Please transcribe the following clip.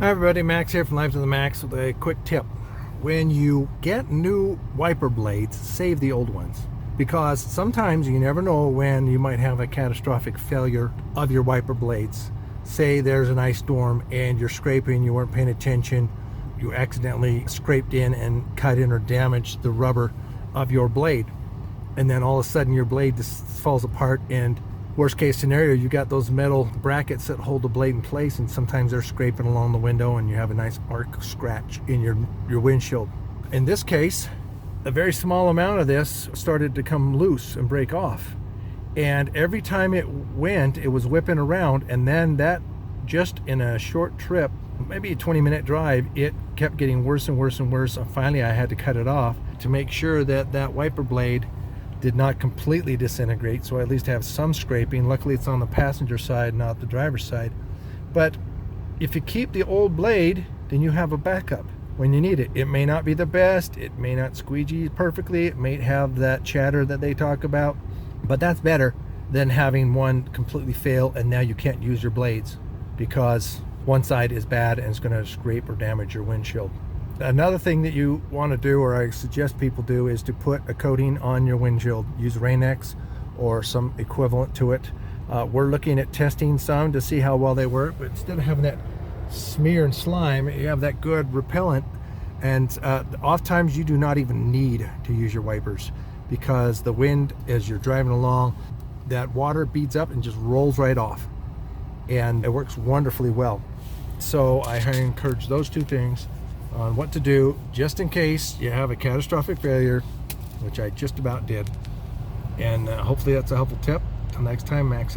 Hi everybody, Max here from Life to the Max with a quick tip. When you get new wiper blades, save the old ones. Because sometimes you never know when you might have a catastrophic failure of your wiper blades. Say there's an ice storm and you're scraping, you weren't paying attention, you accidentally scraped in and cut in or damaged the rubber of your blade. And then all of a sudden your blade just falls apart, and worst case scenario, you got those metal brackets that hold the blade in place, and sometimes they're scraping along the window and you have a nice arc scratch in your windshield. In this case, a very small amount of this started to come loose and break off. And every time it went, it was whipping around, and then that just in a short trip, maybe a 20-minute drive, it kept getting worse and worse and worse. And finally I had to cut it off to make sure that that wiper blade did not completely disintegrate, so I at least have some scraping. Luckily it's on the passenger side, not the driver's side. But if you keep the old blade, then you have a backup when you need it. It may not be the best, it may not squeegee perfectly, it may have that chatter that they talk about, but that's better than having one completely fail and now you can't use your blades because one side is bad and it's going to scrape or damage your windshield. Another thing that you want to do, or I suggest people do, is to put a coating on your windshield. Use Rain-X or some equivalent to it. We're looking at testing some to see how well they work, but instead of having that smear and slime, you have that good repellent. And oftentimes you do not even need to use your wipers, because the wind, as you're driving along, that water beads up and just rolls right off, and it works wonderfully well. So I encourage those two things on what to do just in case you have a catastrophic failure, which I just about did. And hopefully that's a helpful tip. Till next time, Max.